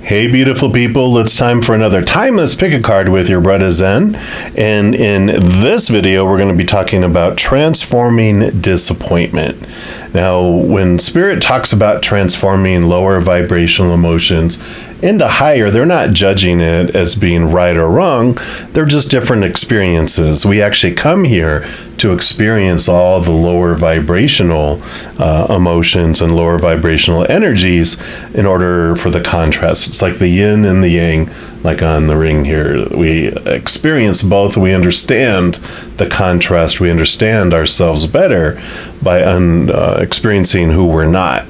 Hey beautiful people, it's time for another timeless pick a card with your bruddaZen. And in this video, we're going to be talking about transforming disappointment. Now, when Spirit talks about transforming lower vibrational emotions into higher, they're not judging it as being right or wrong. They're just different experiences. We actually come here to experience all the lower vibrational emotions and lower vibrational energies in order for the contrast. It's like the yin and the yang, like on the ring here. We experience both. We understand the contrast. We understand ourselves better by experiencing who we're not.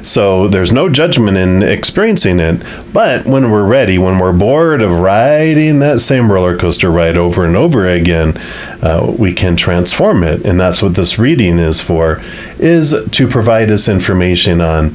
So there's no judgment in experiencing it. But when we're ready, when we're bored of riding that same roller coaster ride over and over again, we can transform it. And that's what this reading is for, is to provide us information on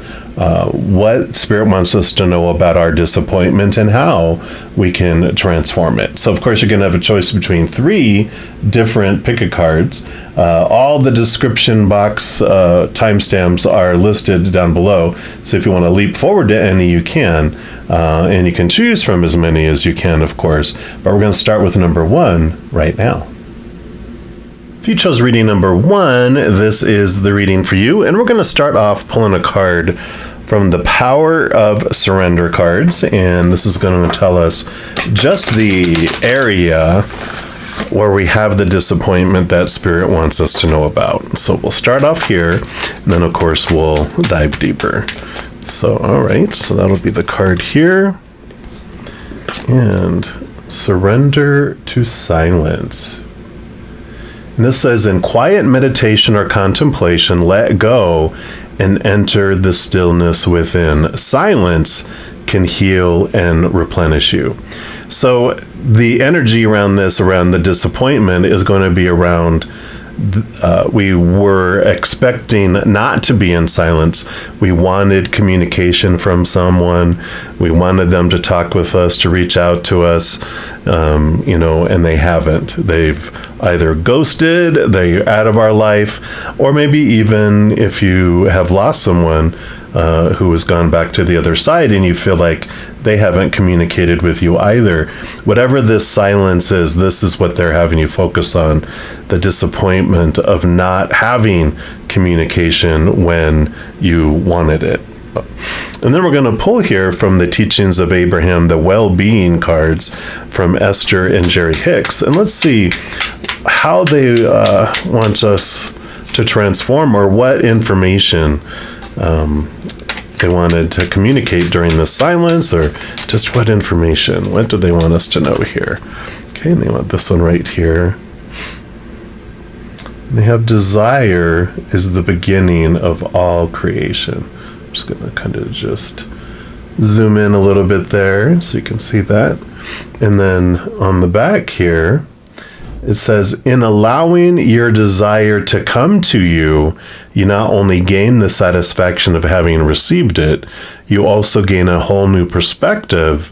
what Spirit wants us to know about our disappointment and how we can transform it. So, of course, you're going to have a choice between 3 different pick-a cards. All the description box timestamps are listed down below. So if you want to leap forward to any, you can. And you can choose from as many as you can, of course. But we're going to start with number 1 right now. If you chose reading number 1, this is the reading for you. And we're going to start off pulling a card from the Power of Surrender cards. And this is going to tell us just the area where we have the disappointment that Spirit wants us to know about. So we'll start off here, and then of course we'll dive deeper. So, all right, so that'll be the card here. And surrender to silence. And this says, in quiet meditation or contemplation, let go and enter the stillness within. Silence can heal and replenish you. So the energy around this, around the disappointment, is going to be around we were expecting not to be in silence. We wanted communication from someone. We wanted them to talk with us, to reach out to us, and they haven't. They've either ghosted, they're out of our life, or maybe even if you have lost someone who has gone back to the other side and you feel like they haven't communicated with you either. Whatever this silence is, this is what they're having you focus on, the disappointment of not having communication when you wanted it. And then we're going to pull here from the Teachings of Abraham, the well-being cards from Esther and Jerry Hicks. And let's see how they want us to transform, or what information they wanted to communicate during the silence, or just what information. What do they want us to know here? Okay, and they want this one right here. They have desire is the beginning of all creation. I'm just going to kind of just zoom in a little bit there so you can see that. And then on the back here, it says, in allowing your desire to come to you, you not only gain the satisfaction of having received it, you also gain a whole new perspective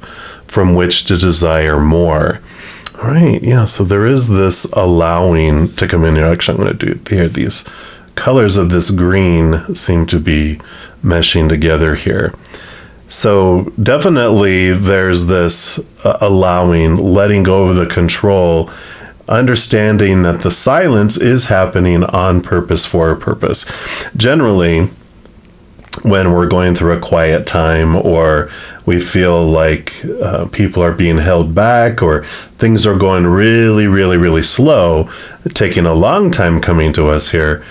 from which to desire more. All right, yeah, so there is this allowing to come in here. Actually, I'm going to do here. These colors of this green seem to be meshing together here. So definitely there's this allowing, letting go of the control, understanding that the silence is happening on purpose, for a purpose. Generally, when we're going through a quiet time, or we feel like people are being held back, or things are going really, really, really slow, taking a long time coming to us here,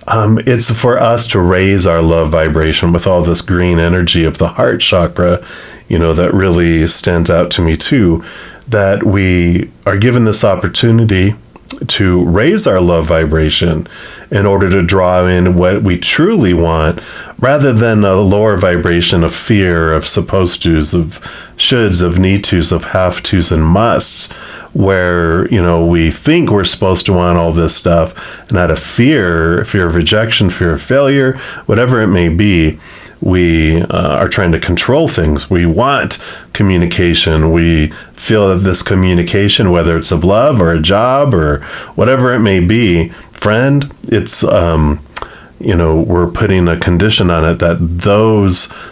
it's for us to raise our love vibration with all this green energy of the heart chakra, that really stands out to me too, that we are given this opportunity to raise our love vibration in order to draw in what we truly want, rather than a lower vibration of fear, of supposed tos, of shoulds, of need tos, of have tos and musts, where, we think we're supposed to want all this stuff, and out of fear of rejection, fear of failure, whatever it may be, we are trying to control things. We want communication. We feel that this communication, whether it's of love or a job or whatever it may be, friend, it's we're putting a condition on it that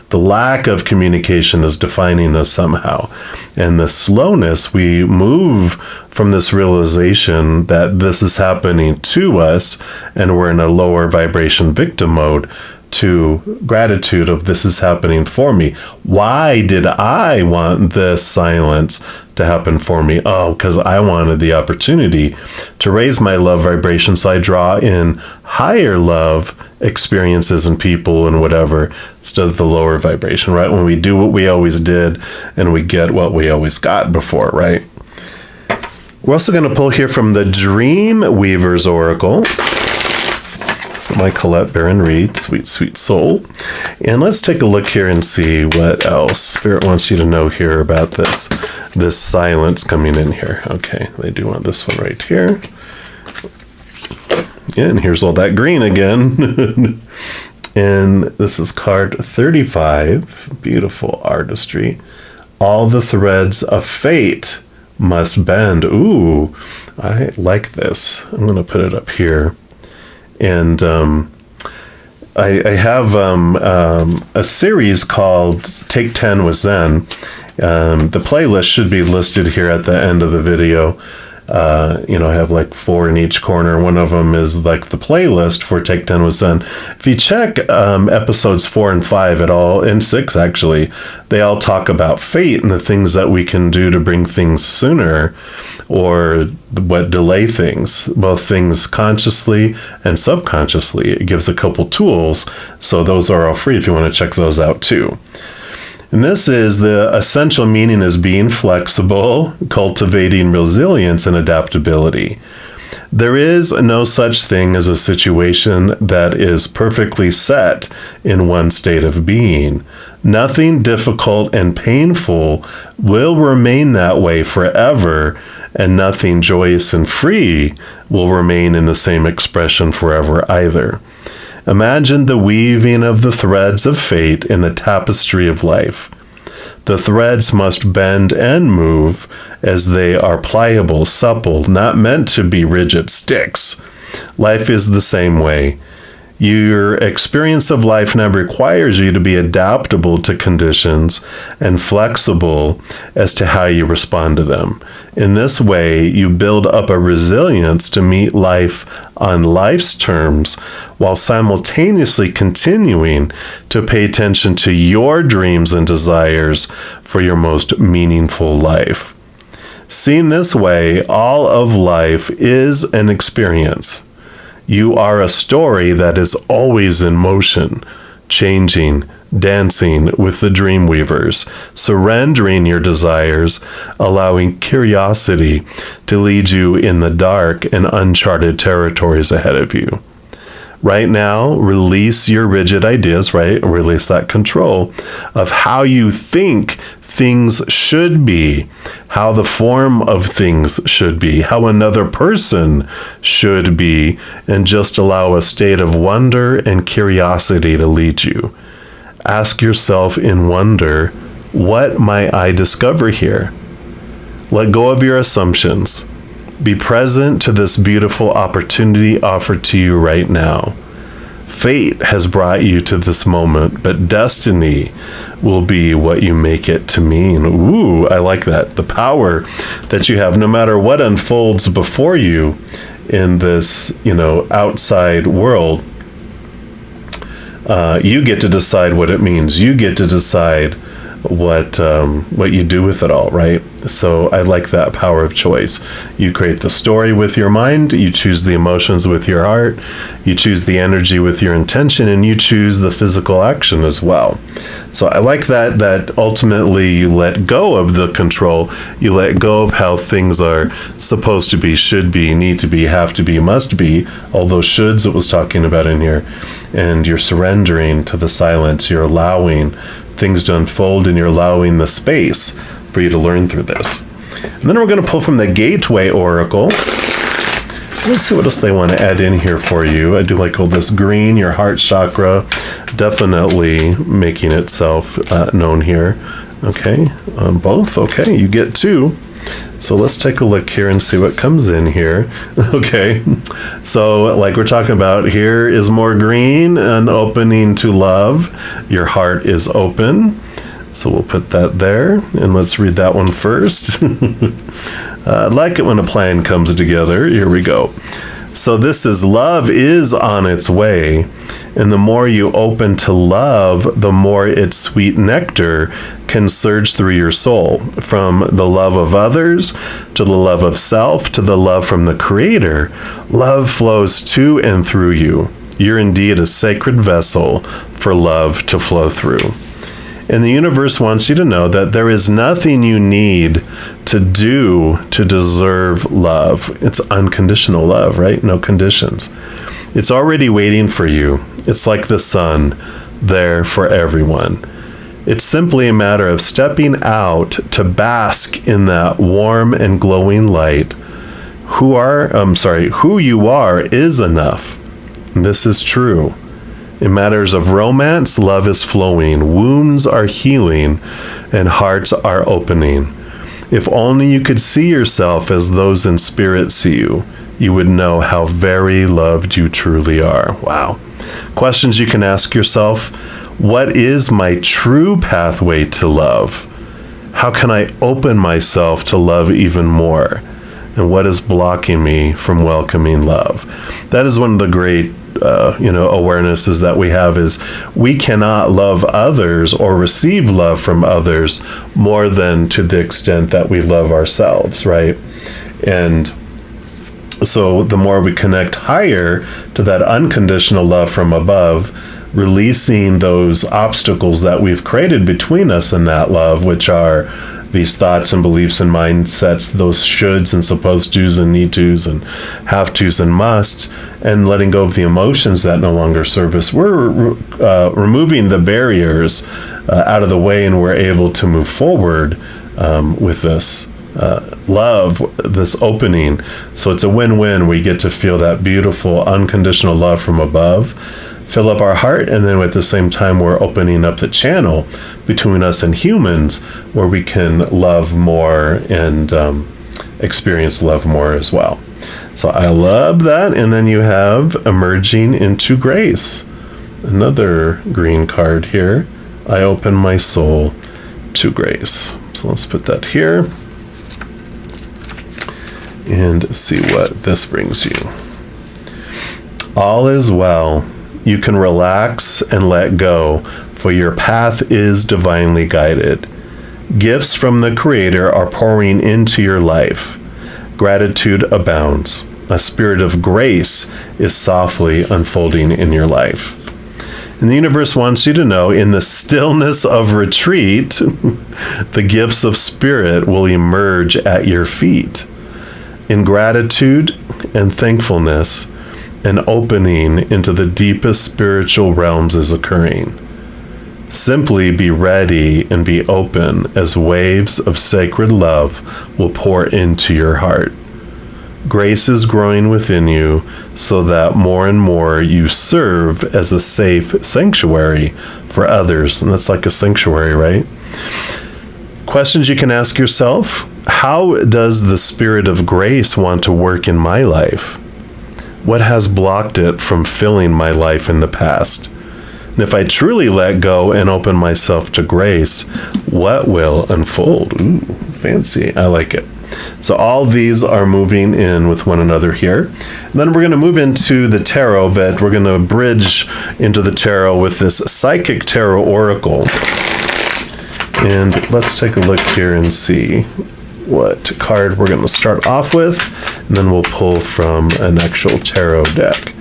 the lack of communication is defining us somehow. And the slowness, we move from this realization that this is happening to us and we're in a lower vibration victim mode, to gratitude of this is happening for me. Why did I want this silence to happen for me? Oh, because I wanted the opportunity to raise my love vibration, so I draw in higher love experiences and people and whatever instead of the lower vibration, right? When we do what we always did and we get what we always got before, right? We're also going to pull here from the Dream Weaver's Oracle, my Colette Baron Reed, sweet, sweet soul. And let's take a look here and see what else Spirit wants you to know here about this silence coming in here. Okay, they do want this one right here. Yeah, and here's all that green again. And this is card 35. Beautiful artistry. All the threads of fate must bend. Ooh, I like this. I'm going to put it up here. And I have a series called Take 10 with Zen. The playlist should be listed here at the end of the video. I have like 4 in each corner. One of them is like the playlist for Take 10 with Zen. If you check episodes 4 and 5 and 6 actually, they all talk about fate and the things that we can do to bring things sooner, or what delay things, both things consciously and subconsciously. It gives a couple tools, so those are all free if you want to check those out too. And this is the essential meaning is being flexible, cultivating resilience and adaptability. There is no such thing as a situation that is perfectly set in one state of being. Nothing difficult and painful will remain that way forever, and nothing joyous and free will remain in the same expression forever either. Imagine the weaving of the threads of fate in the tapestry of life. The threads must bend and move as they are pliable, supple, not meant to be rigid sticks. Life is the same way. Your experience of life now requires you to be adaptable to conditions and flexible as to how you respond to them. In this way, you build up a resilience to meet life on life's terms while simultaneously continuing to pay attention to your dreams and desires for your most meaningful life. Seen this way, all of life is an experience. You are a story that is always in motion, changing, dancing with the dream weavers, surrendering your desires, allowing curiosity to lead you in the dark and uncharted territories ahead of you. Right now, release your rigid ideas, right? Release that control of how you think things should be, how the form of things should be, how another person should be, and just allow a state of wonder and curiosity to lead you. Ask yourself in wonder, what might I discover here? Let go of your assumptions. Be present to this beautiful opportunity offered to you right now. Fate has brought you to this moment, but destiny will be what you make it to mean. Ooh, I like that. The power that you have, no matter what unfolds before you in this, outside world, you get to decide what it means. You get to decide what you do with it all, right? So I like that power of choice. You create the story with your mind, you choose the emotions with your heart, you choose the energy with your intention, and you choose the physical action as well. So I like that ultimately you let go of the control, you let go of how things are supposed to be, should be, need to be, have to be, must be, all those shoulds it was talking about in here, and you're surrendering to the silence, you're allowing things to unfold, and you're allowing the space for you to learn through this. And then we're going to pull from the Gateway Oracle. Let's see what else they want to add in here for you. I do like all this green, your heart chakra, definitely making itself known here. Okay, both. Okay, you get 2. So let's take a look here and see what comes in here. Okay, so like we're talking about, here is more green, an opening to love. Your heart is open. So we'll put that there, and let's read that one first. I like it when a plan comes together. Here we go. So this is, love is on its way, and the more you open to love, the more its sweet nectar can surge through your soul. From the love of others, to the love of self, to the love from the Creator, love flows to and through you. You're indeed a sacred vessel for love to flow through. And the universe wants you to know that there is nothing you need to do to deserve love. It's unconditional love, right? No conditions. It's already waiting for you. It's like the sun, there for everyone. It's simply a matter of stepping out to bask in that warm and glowing light. Who you are is enough. And this is true. In matters of romance, love is flowing, wounds are healing, and hearts are opening. If only you could see yourself as those in spirit see you, you would know how very loved you truly are. Wow. Questions you can ask yourself: what is my true pathway to love? How can I open myself to love even more? And what is blocking me from welcoming love? That is one of the great awarenesses that we have, is we cannot love others or receive love from others more than to the extent that we love ourselves, right? And so the more we connect higher to that unconditional love from above, releasing those obstacles that we've created between us and that love, which are these thoughts and beliefs and mindsets, those shoulds and supposed tos and need tos and have tos and musts, and letting go of the emotions that no longer serve us. We're removing the barriers out of the way, and we're able to move forward with this love, this opening. So it's a win-win. We get to feel that beautiful unconditional love from above, fill up our heart, and then at the same time we're opening up the channel between us and humans, where we can love more and experience love more as well. So I love that. And then you have emerging into grace, another green card here. I open my soul to grace. So let's put that here and see what this brings you. All is well. You can relax and let go, for your path is divinely guided. Gifts from the Creator are pouring into your life. Gratitude abounds. A spirit of grace is softly unfolding in your life. And the universe wants you to know, in the stillness of retreat, the gifts of spirit will emerge at your feet. In gratitude and thankfulness, an opening into the deepest spiritual realms is occurring. Simply be ready and be open as waves of sacred love will pour into your heart. Grace is growing within you, so that more and more you serve as a safe sanctuary for others. And that's like a sanctuary, right? Questions you can ask yourself: how does the spirit of grace want to work in my life? What has blocked it from filling my life in the past? And if I truly let go and open myself to grace, what will unfold? Ooh, fancy. I like it. So all these are moving in with one another here. And then we're going to move into the tarot, but we're going to bridge into the tarot with this psychic tarot oracle. And let's take a look here and see what card we're going to start off with, and then we'll pull from an actual tarot deck.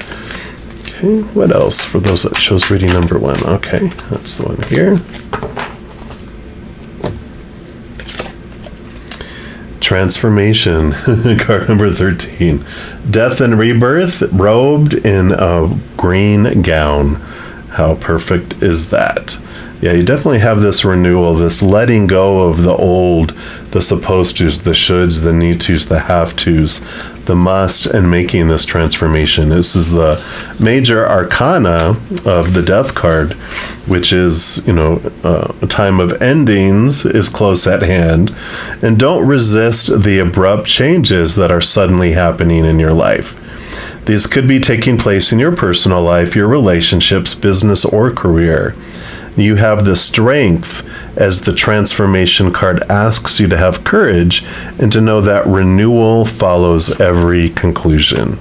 Okay, what else for those that chose reading number 1? Okay, that's the one here. Transformation, card number 13. Death and rebirth, robed in a green gown. How perfect is that? Yeah, you definitely have this renewal, this letting go of the old, the supposed tos, the shoulds, the need tos, the have tos, the must in making this transformation. This is the major arcana of the death card, which is, a time of endings is close at hand. And don't resist the abrupt changes that are suddenly happening in your life. These could be taking place in your personal life, your relationships, business, or career. You have the strength, as the transformation card asks you to have courage and to know that renewal follows every conclusion.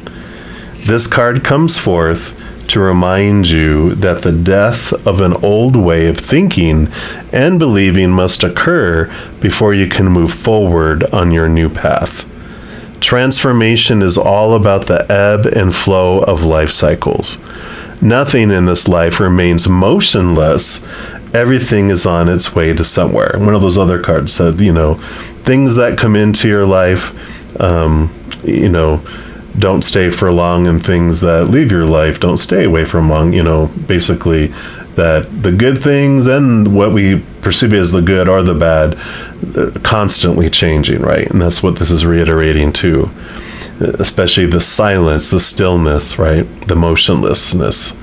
This card comes forth to remind you that the death of an old way of thinking and believing must occur before you can move forward on your new path. Transformation is all about the ebb and flow of life cycles. Nothing in this life remains motionless. Everything is on its way to somewhere. One of those other cards said, things that come into your life, don't stay for long, and things that leave your life don't stay away from long. Basically that the good things and what we perceive as the good or the bad, constantly changing, right? And that's what this is reiterating too. Especially the silence, the stillness, right? The motionlessness.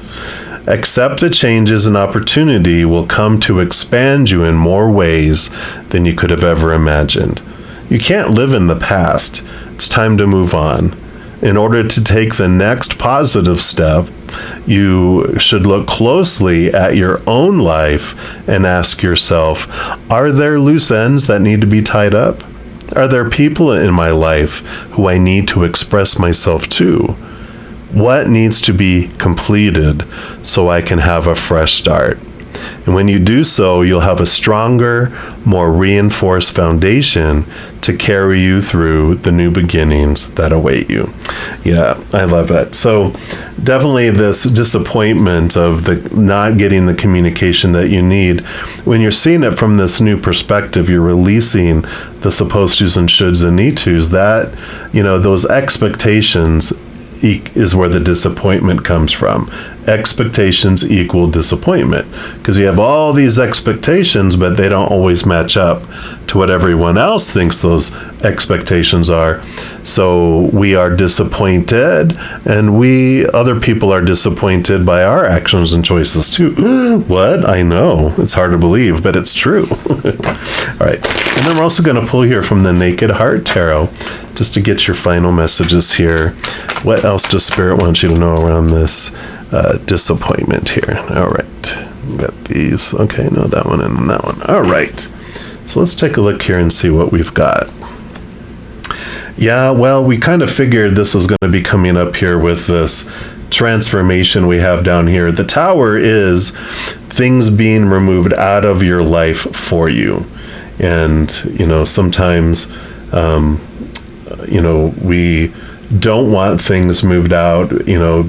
Accept the changes, and opportunity will come to expand you in more ways than you could have ever imagined. You can't live in the past. It's time to move on. In order to take the next positive step, you should look closely at your own life and ask yourself, are there loose ends that need to be tied up? Are there people in my life who I need to express myself to? What needs to be completed so I can have a fresh start? And when you do so, you'll have a stronger, more reinforced foundation to carry you through the new beginnings that await you. Yeah, I love that. So definitely this disappointment of the not getting the communication that you need, when you're seeing it from this new perspective, you're releasing the supposed to's and shoulds and need to's, that, those expectations is where the disappointment comes from. Expectations equal disappointment, because you have all these expectations, but they don't always match up to what everyone else thinks those expectations are. So we are disappointed, and other people are disappointed by our actions and choices too. What? I know. It's hard to believe, but it's true. All right. And then we're also going to pull here from the Naked Heart Tarot, just to get your final messages here. What else does Spirit want you to know around this disappointment here? All right. Got these. Okay, no, that one and then that one. All right. So let's take a look here and see what we've got. Yeah, well, we kind of figured this was going to be coming up here with this transformation we have down here. The Tower is things being removed out of your life for you. And, sometimes, we don't want things moved out,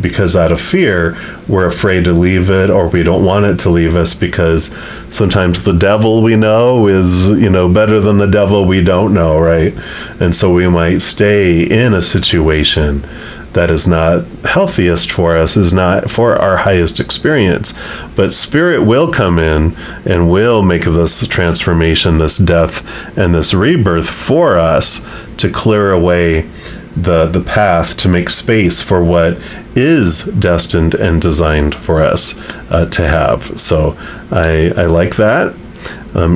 because out of fear, we're afraid to leave it, or we don't want it to leave us, because sometimes the devil we know is, better than the devil we don't know, right? And so we might stay in a situation that is not healthiest for us, is not for our highest experience. But Spirit will come in and will make this transformation, this death, and this rebirth for us to clear away the path, to make space for what is destined and designed for us to have. So I like that. I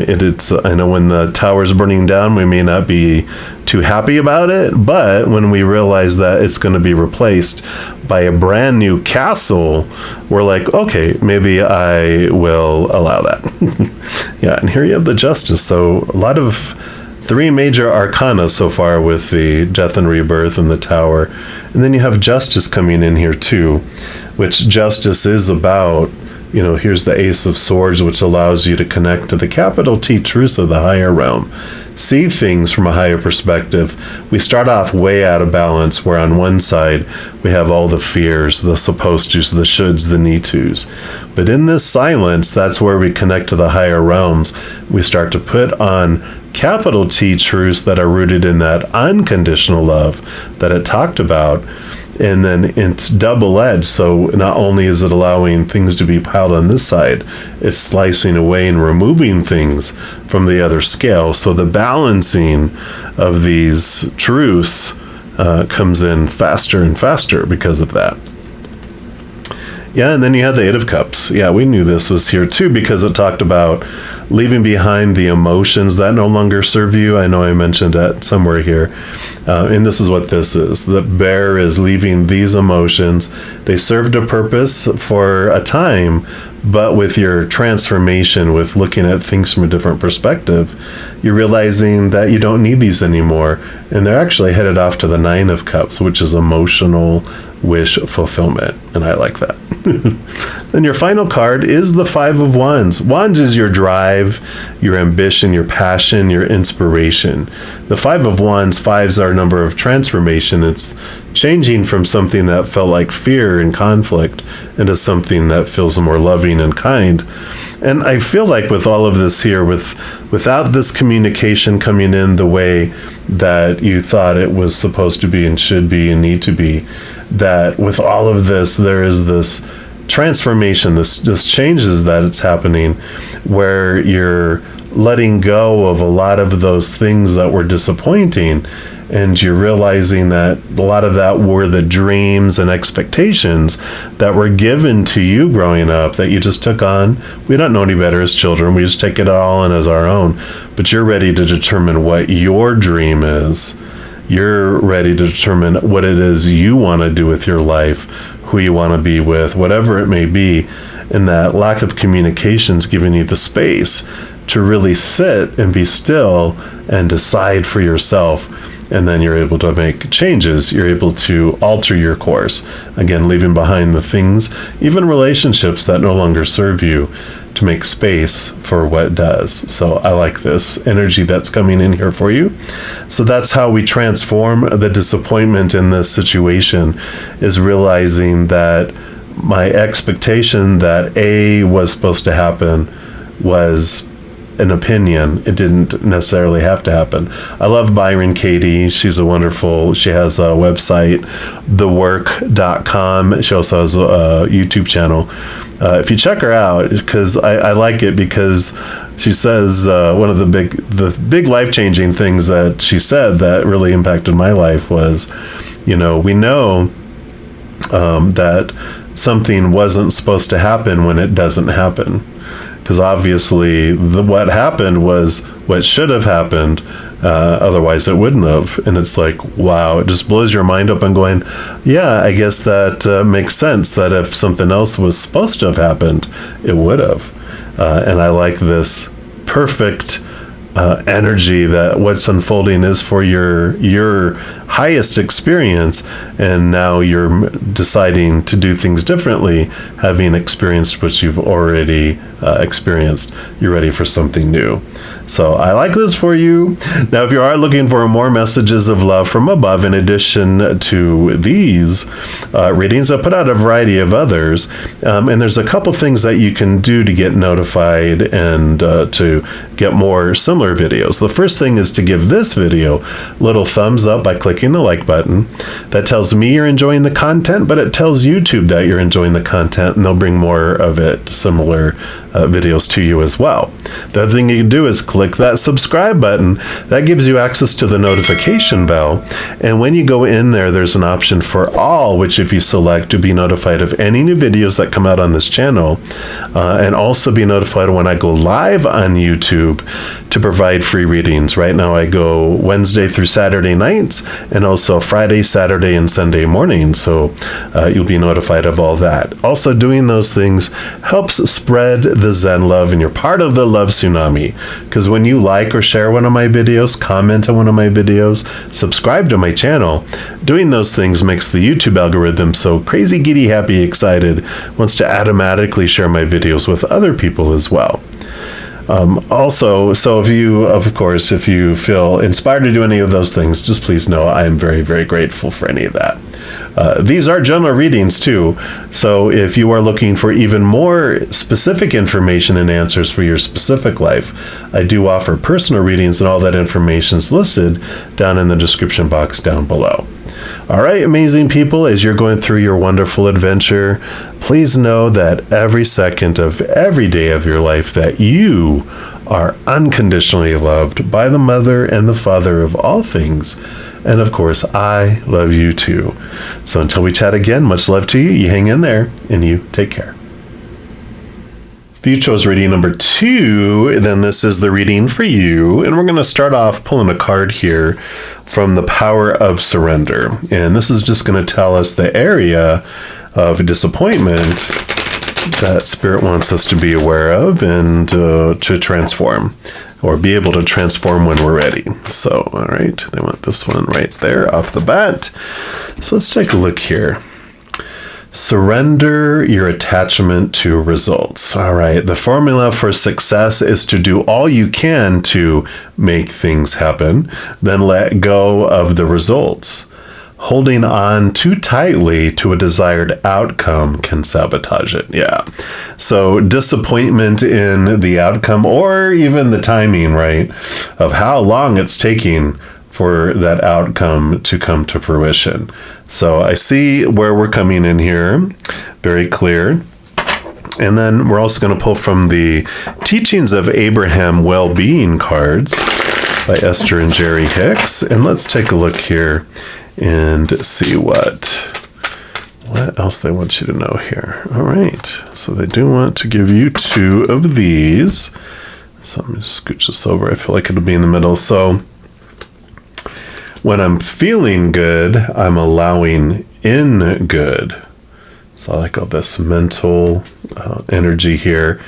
know when the tower's burning down, we may not be too happy about it, but when we realize that it's going to be replaced by a brand new castle, we're like, okay, maybe I will allow that. Yeah, and here you have the Justice. So a lot of 3 major arcana so far with the death and rebirth and the Tower. And then you have Justice coming in here too, which Justice is about, here's the Ace of Swords, which allows you to connect to the capital T truths of the higher realm. See things from a higher perspective. We start off way out of balance, where on one side we have all the fears, the supposed to's, the shoulds, the need to's. But in this silence, that's where we connect to the higher realms. We start to put on capital T truths that are rooted in that unconditional love that it talked about. And then it's double-edged, so not only is it allowing things to be piled on this side, it's slicing away and removing things from the other scale. So the balancing of these truths comes in faster and faster because of that. Yeah, and then you had the Eight of Cups. Yeah, we knew this was here too because it talked about leaving behind the emotions that no longer serve you. I know I mentioned that somewhere here. And this is what this is. The bear is leaving these emotions. They served a purpose for a time, but with your transformation, with looking at things from a different perspective, you're realizing that you don't need these anymore. And they're actually headed off to the Nine of Cups, which is emotional wish fulfillment. And I like that. Then your final card is the Five of Wands. Wands is your drive, your ambition, your passion, your inspiration. The Five of Wands, fives are a number of transformation. It's changing from something that felt like fear and conflict into something that feels more loving and kind. And I feel like with all of this here, without this communication coming in the way that you thought it was supposed to be and should be and need to be, that with all of this, there is this transformation, this changes that it's happening, where you're letting go of a lot of those things that were disappointing, and you're realizing that a lot of that were the dreams and expectations that were given to you growing up that you just took on. We don't know any better as children. We just take it all on as our own. But you're ready to determine what your dream is. You're ready to determine what it is you want to do with your life, who you want to be with, whatever it may be. And that lack of communication is giving you the space to really sit and be still and decide for yourself. And then you're able to make changes. You're able to alter your course. Again, leaving behind the things, even relationships that no longer serve you, to make space for what does. So I like this energy that's coming in here for you. So that's how we transform the disappointment in this situation, is realizing that my expectation that A was supposed to happen was an opinion. It didn't necessarily have to happen. I love Byron Katie. She has a website, thework.com. She also has a YouTube channel. If you check her out, because I like it, because she says one of the big life-changing things that she said that really impacted my life was, we know that something wasn't supposed to happen when it doesn't happen. Because obviously what happened was what should have happened, otherwise it wouldn't have. And it's like, wow, it just blows your mind up and going, yeah, I guess that makes sense, that if something else was supposed to have happened, it would have. And I like this perfect energy that what's unfolding is for your highest experience, and now you're deciding to do things differently, having experienced what you've already experienced. You're ready for something new. So I like this for you. Now, if you are looking for more messages of love from above, in addition to these readings, I put out a variety of others, and there's a couple things that you can do to get notified and to get more similar videos. The first thing is to give this video a little thumbs up by clicking the like button. That tells me you're enjoying the content, but it tells YouTube that you're enjoying the content, and they'll bring more of it, similar videos to you as well. The other thing you can do is click that subscribe button. That gives you access to the notification bell, and when you go in there, there's an option for all, which if you select, to be notified of any new videos that come out on this channel, and also be notified when I go live on YouTube to provide free readings. Right now I go Wednesday through Saturday nights, and also Friday, Saturday, and Sunday mornings, so you'll be notified of all that. Also, doing those things helps spread the Zen love, and you're part of the Love Tsunami, because when you like or share one of my videos, comment on one of my videos, subscribe to my channel, doing those things makes the YouTube algorithm so crazy, giddy, happy, excited, wants to automatically share my videos with other people as well. Also, so if you feel inspired to do any of those things, just please know I am very, very grateful for any of that. These are general readings too, so if you are looking for even more specific information and answers for your specific life, I do offer personal readings, and all that information is listed down in the description box down below. All right, amazing people, as you're going through your wonderful adventure, please know that every second of every day of your life that you are unconditionally loved by the Mother and the Father of all things, And of course, I love you too. So until we chat again, much love to you. You hang in there and you take care. If you chose reading number 2, then this is the reading for you. And we're going to start off pulling a card here from the Power of Surrender. And this is just going to tell us the area of disappointment that Spirit wants us to be aware of and to transform, or be able to transform when we're ready. So, all right, they want this one right there off the bat. So let's take a look here. Surrender your attachment to results. All right, the formula for success is to do all you can to make things happen, then let go of the results. Holding on too tightly to a desired outcome can sabotage it. Yeah. So disappointment in the outcome, or even the timing, right, of how long it's taking for that outcome to come to fruition. So I see where we're coming in here, very clear. And then we're also going to pull from the Teachings of Abraham Well-Being cards by Esther and Jerry Hicks. And let's take a look here and see what else they want you to know here. All right. So they do want to give you 2 of these. So I'm going to scooch this over. I feel like it'll be in the middle. So when I'm feeling good, I'm allowing in good. So I like all this mental energy here.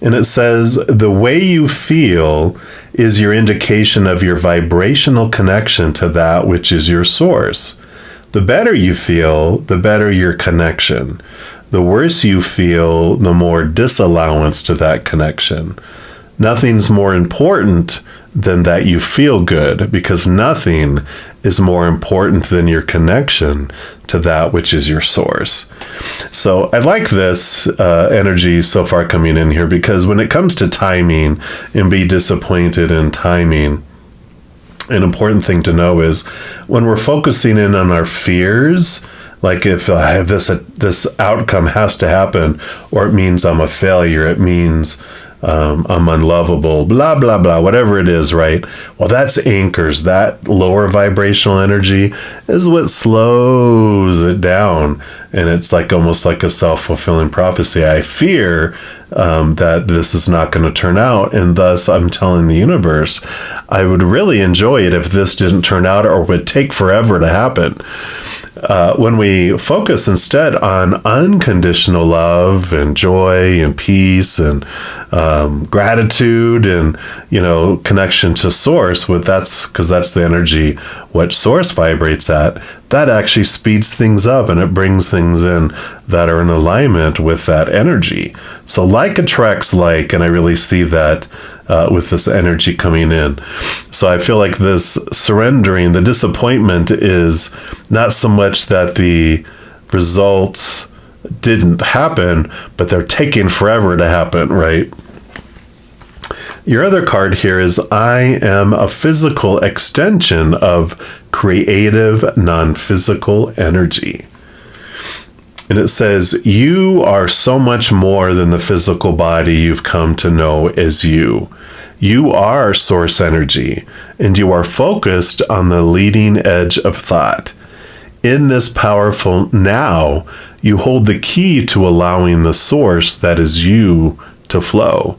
And it says, the way you feel is your indication of your vibrational connection to that which is your source. The better you feel, the better your connection. The worse you feel, the more disallowance to that connection. Nothing's more important than that you feel good, because nothing is more important than your connection to that which is your source. So I like this energy so far coming in here, because when it comes to timing and be disappointed in timing, an important thing to know is when we're focusing in on our fears, like if this outcome has to happen, or it means I'm a failure, it means I'm unlovable, blah, blah, blah, whatever it is, right? Well, that's anchors. That lower vibrational energy is what slows it down. And it's like almost like a self-fulfilling prophecy. I fear that this is not going to turn out. And thus I'm telling the universe, I would really enjoy it if this didn't turn out, or would take forever to happen. When we focus instead on unconditional love and joy and peace and gratitude and, connection to source, because that's the energy what source vibrates at, that actually speeds things up and it brings things in that are in alignment with that energy. So like attracts like, and I really see that with this energy coming in. So I feel like this surrendering, the disappointment is not so much that the results didn't happen, but they're taking forever to happen, right? Your other card here is I am a physical extension of creative, non-physical energy. And it says, you are so much more than the physical body you've come to know as you. You are source energy, and you are focused on the leading edge of thought. In this powerful now, you hold the key to allowing the source that is you to flow.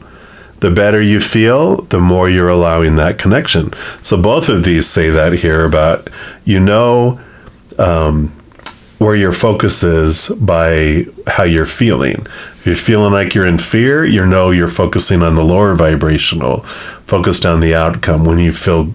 The better you feel, the more you're allowing that connection. So both of these say that here about, where your focus is by how you're feeling. If you're feeling like you're in fear, you're focusing on the lower vibrational, focused on the outcome. When you feel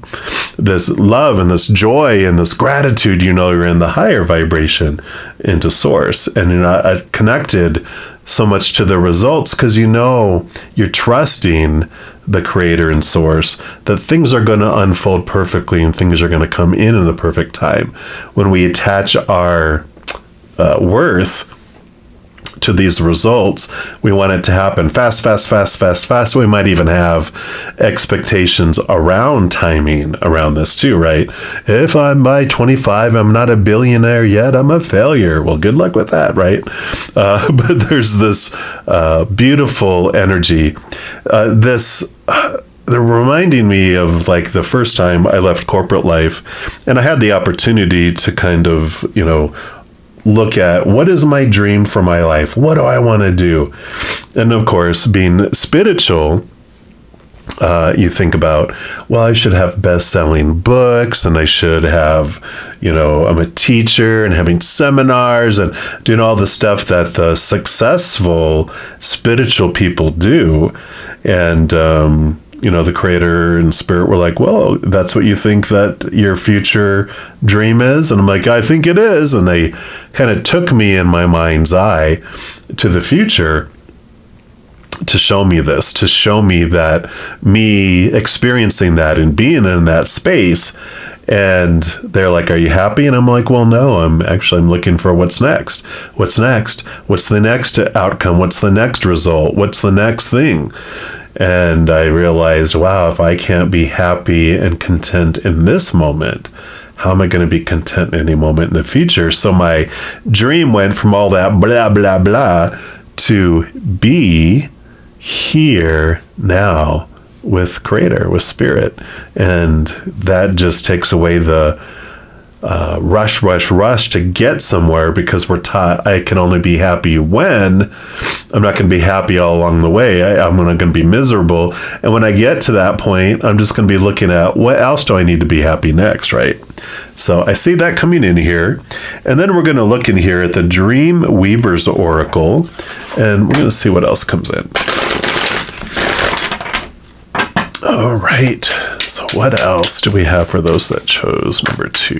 this love and this joy and this gratitude, you're in the higher vibration into source, and you're not connected so much to the results, because you're trusting the creator and source that things are going to unfold perfectly and things are going to come in the perfect time. When we attach our worth to these results, we want it to happen fast. We might even have expectations around timing around this too, right? If I'm by 25, I'm not a billionaire yet, I'm a failure. Well, good luck with that, right? But there's this beautiful energy. they're reminding me of like the first time I left corporate life, and I had the opportunity to kind of, look at what is my dream for my life? What do I want to do? And of course, being spiritual, you think about, well, I should have best-selling books, and I should have, I'm a teacher and having seminars and doing all the stuff that the successful spiritual people do. And, the creator and spirit were like, well, that's what you think that your future dream is? And I'm like, I think it is. And they kind of took me in my mind's eye to the future to show me this, to show me that me experiencing that and being in that space. And they're like, are you happy? And I'm like, well, no, I'm looking for what's next. What's next? What's the next outcome? What's the next result? What's the next thing? And I realized, wow, if I can't be happy and content in this moment, how am I going to be content in any moment in the future? So my dream went from all that blah, blah, blah to be here now with Creator, with Spirit. And that just takes away the rush to get somewhere, because we're taught I can only be happy when. I'm not going to be happy all along the way. I'm going to be miserable. And when I get to that point, I'm just going to be looking at what else do I need to be happy next, right? So I see that coming in here. And then we're going to look in here at the Dream Weaver's Oracle, and we're going to see what else comes in. All right. So what else do we have for those that chose number 2?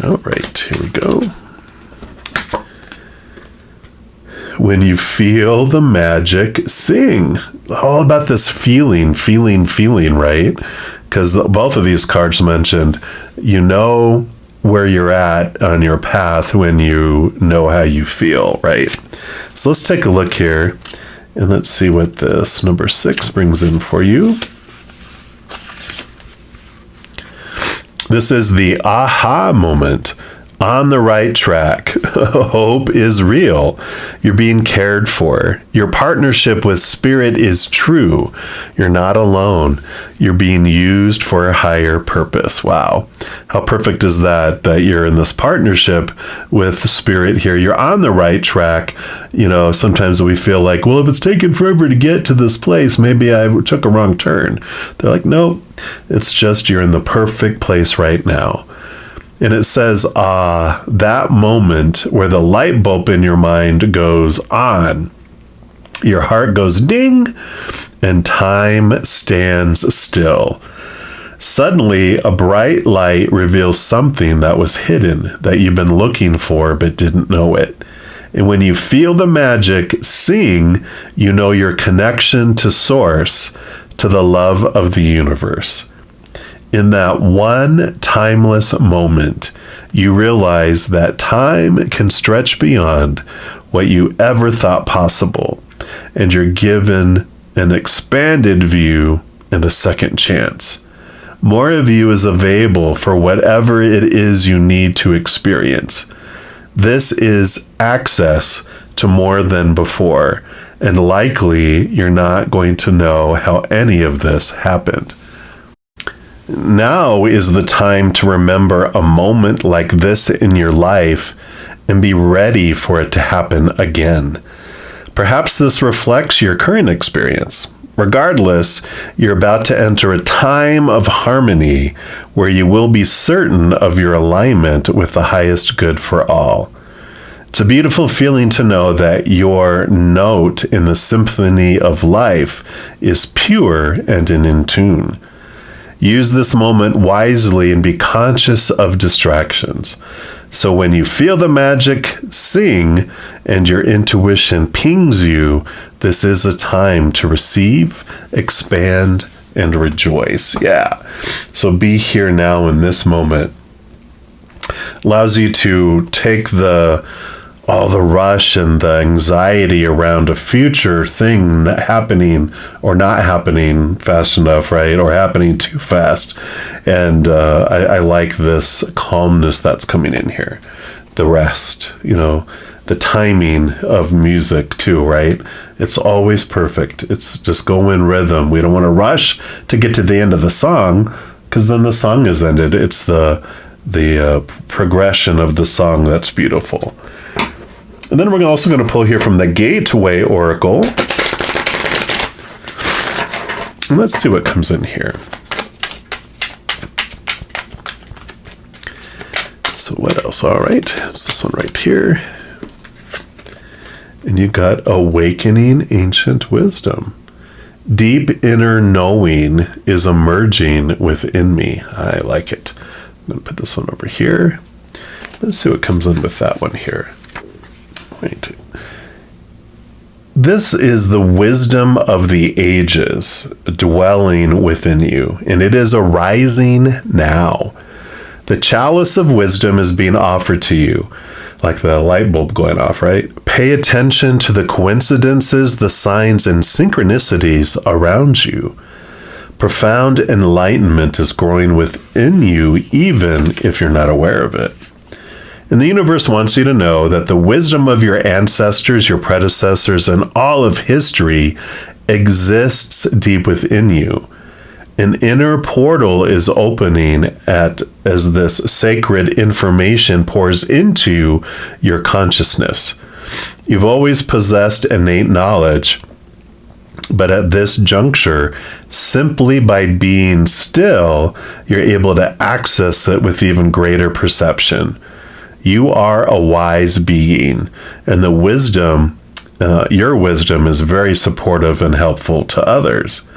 All right, here we go. When you feel the magic, sing. All about this feeling, right? Because both of these cards mentioned, where you're at on your path when you know how you feel, right? So let's take a look here. And let's see what this number 6 brings in for you. This is the aha moment. On the right track. Hope is real. You're being cared for. Your partnership with Spirit is true. You're not alone. You're being used for a higher purpose. Wow. How perfect is that you're in this partnership with Spirit here. You're on the right track. Sometimes we feel like, well, if it's taken forever to get to this place, maybe I took a wrong turn. They're like, nope, it's just you're in the perfect place right now. And it says, that moment where the light bulb in your mind goes on, your heart goes ding, and time stands still. Suddenly, a bright light reveals something that was hidden, that you've been looking for but didn't know it. And when you feel the magic sing, you know your connection to Source, to the love of the universe. In that one timeless moment, you realize that time can stretch beyond what you ever thought possible, and you're given an expanded view and a second chance. More of you is available for whatever it is you need to experience. This is access to more than before, and likely you're not going to know how any of this happened. Now is the time to remember a moment like this in your life and be ready for it to happen again. Perhaps this reflects your current experience. Regardless, you're about to enter a time of harmony where you will be certain of your alignment with the highest good for all. It's a beautiful feeling to know that your note in the symphony of life is pure and in tune. Use this moment wisely and be conscious of distractions. So when you feel the magic sing and your intuition pings you, this is a time to receive, expand, and rejoice. Yeah. So be here now in this moment. Allows you to take all the rush and the anxiety around a future thing happening or not happening fast enough, right? Or happening too fast. And I like this calmness that's coming in here. The rest, the timing of music too, right? It's always perfect. It's just go in rhythm. We don't want to rush to get to the end of the song, because then the song is ended. It's the progression of the song that's beautiful. And then we're also going to pull here from the Gateway Oracle. And let's see what comes in here. So what else? All right, it's this one right here. And you got Awakening Ancient Wisdom. Deep inner knowing is emerging within me. I like it. I'm going to put this one over here. Let's see what comes in with that one here. Wait. This is the wisdom of the ages dwelling within you, and it is arising now. The chalice of wisdom is being offered to you, like the light bulb going off, right? Pay attention to the coincidences, the signs, and synchronicities around you. Profound enlightenment is growing within you, even if you're not aware of it. And the universe wants you to know that the wisdom of your ancestors, your predecessors, and all of history exists deep within you. An inner portal is opening as this sacred information pours into your consciousness. You've always possessed innate knowledge, but at this juncture, simply by being still, you're able to access it with even greater perception. You are a wise being, and the wisdom, your wisdom, is very supportive and helpful to others.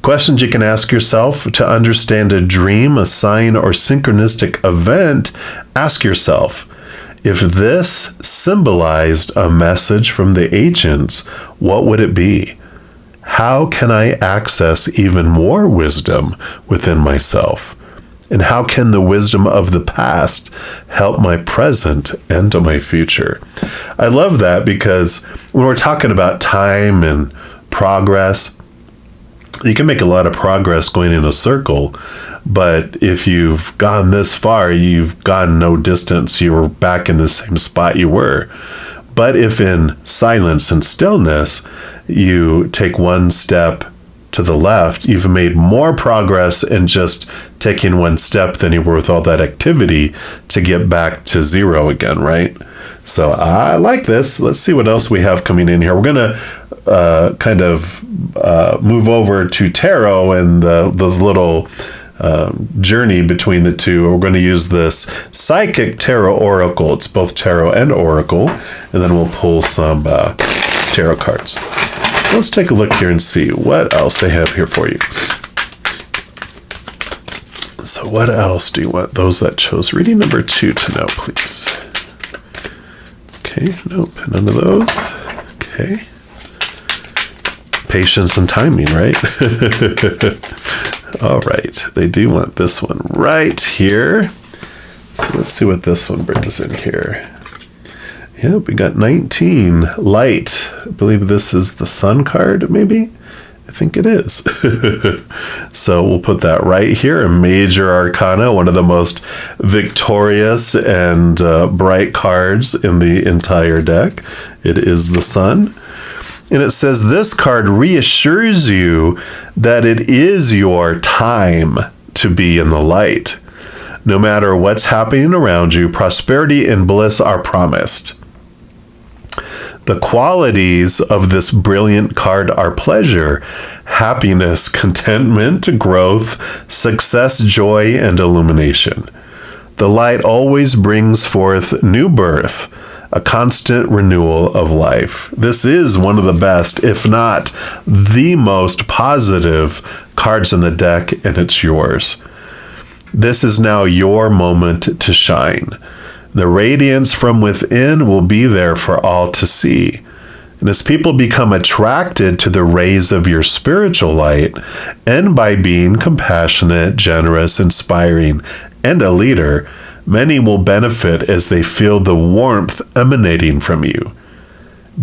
Questions you can ask yourself to understand a dream, a sign, or synchronistic event. Ask yourself, if this symbolized a message from the ancients, what would it be? How can I access even more wisdom within myself? And how can the wisdom of the past help my present and my future? I love that, because when we're talking about time and progress, you can make a lot of progress going in a circle, but if you've gone this far, you've gone no distance. You were back in the same spot you were. But if in silence and stillness, you take one step to the left, you've made more progress in just taking one step than you were with all that activity to get back to zero again, right? So I like this. Let's see what else we have coming in here. We're going to kind of move over to tarot and the little journey between the two. We're going to use this Psychic Tarot Oracle. It's both tarot and oracle. And then we'll pull some tarot cards. So let's take a look here and see what else they have here for you. So what else do you want those that chose reading number 2 to know, please? Okay, nope, none of those. Okay. Patience and timing, right? All right, they do want this one right here. So let's see what this one brings in here. Yep, we got 19, light. I believe this is the Sun card, maybe? I think it is. So we'll put that right here, a major arcana, one of the most victorious and bright cards in the entire deck. It is the Sun. And it says this card reassures you that it is your time to be in the light. No matter what's happening around you, prosperity and bliss are promised. The qualities of this brilliant card are pleasure, happiness, contentment, growth, success, joy, and illumination. The light always brings forth new birth, a constant renewal of life. This is one of the best, if not the most positive cards in the deck, and it's yours. This is now your moment to shine. The radiance from within will be there for all to see. And as people become attracted to the rays of your spiritual light, and by being compassionate, generous, inspiring, and a leader, many will benefit as they feel the warmth emanating from you.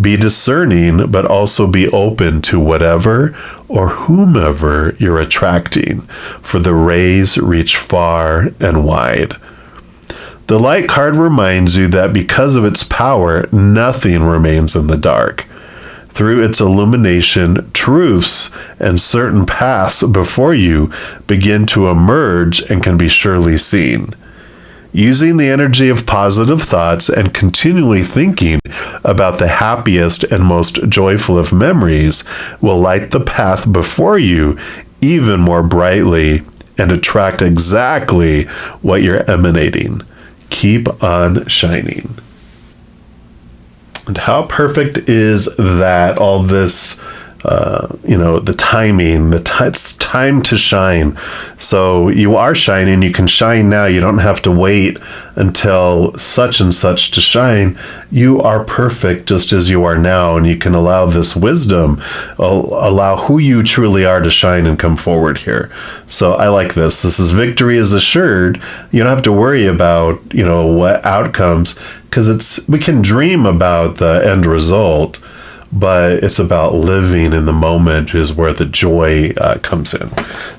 Be discerning, but also be open to whatever or whomever you're attracting, for the rays reach far and wide. The light card reminds you that because of its power, nothing remains in the dark. Through its illumination, truths and certain paths before you begin to emerge and can be surely seen. Using the energy of positive thoughts and continually thinking about the happiest and most joyful of memories will light the path before you even more brightly and attract exactly what you're emanating. Keep on shining. And how perfect is that? All this, the timing, it's time to shine. So you are shining. You can shine now. You don't have to wait until such and such to shine. You are perfect just as you are now. And you can allow this wisdom, allow who you truly are to shine and come forward here. So I like this. This is victory is assured. You don't have to worry about, what outcomes, because we can dream about the end result, but it's about living in the moment is where the joy comes in.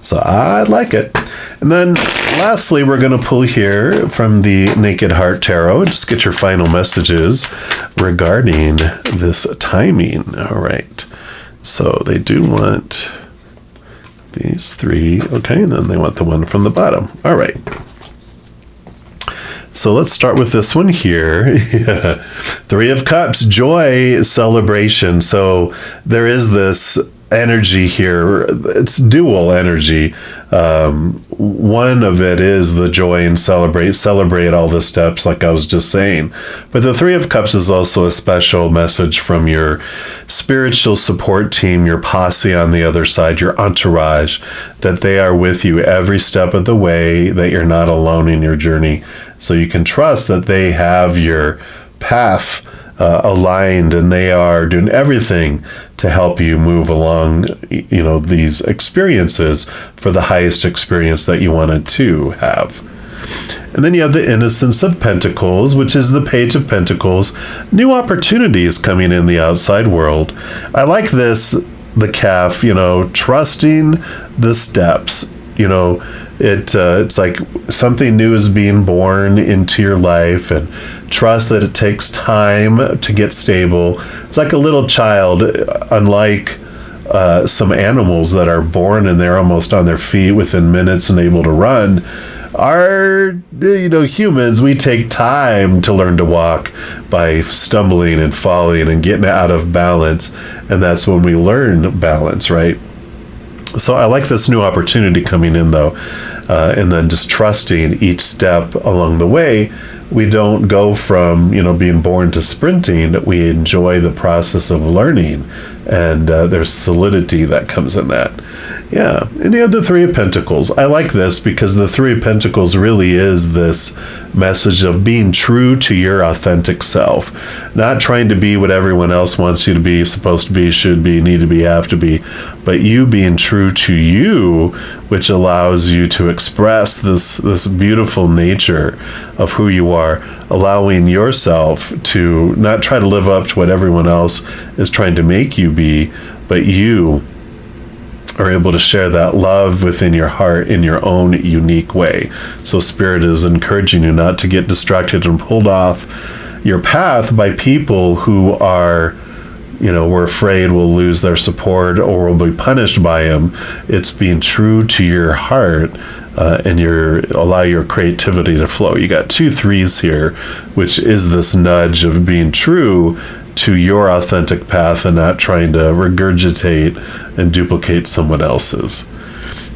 So I like it. And then lastly, we're going to pull here from the Naked Heart Tarot. Just get your final messages regarding this timing. All right. So they do want these three. Okay. And then they want the one from the bottom. All right. So let's start with this one here. Three of Cups, joy, celebration. So there is this energy here. It's dual energy. One of it is the joy and celebrate all the steps, like I was just saying. But the Three of Cups is also a special message from your spiritual support team, your posse on the other side, your entourage, that they are with you every step of the way, that you're not alone in your journey. So you can trust that they have your path aligned, and they are doing everything to help you move along, these experiences for the highest experience that you wanted to have. And then you have the Innocence of Pentacles, which is the Page of Pentacles. New opportunities coming in the outside world. I like this, the calf, trusting the steps, it's like something new is being born into your life, and trust that it takes time to get stable. It's like a little child, unlike some animals that are born and they're almost on their feet within minutes and able to run. Our, humans, we take time to learn to walk by stumbling and falling and getting out of balance. And that's when we learn balance, right? So I like this new opportunity coming in, though, and then just trusting each step along the way. We don't go from, being born to sprinting. We enjoy the process of learning, and there's solidity that comes in that. Yeah, and you have the Three of Pentacles. I like this because the Three of Pentacles really is this message of being true to your authentic self, not trying to be what everyone else wants you to be, supposed to be, should be, need to be, have to be, but you being true to you, which allows you to express this beautiful nature of who you are, allowing yourself to not try to live up to what everyone else is trying to make you be, but you are able to share that love within your heart in your own unique way. So Spirit is encouraging you not to get distracted and pulled off your path by people who are, we're afraid will lose their support or will be punished by them. It's being true to your heart, and allow your creativity to flow. You got 2 threes here, which is this nudge of being true to your authentic path and not trying to regurgitate and duplicate someone else's.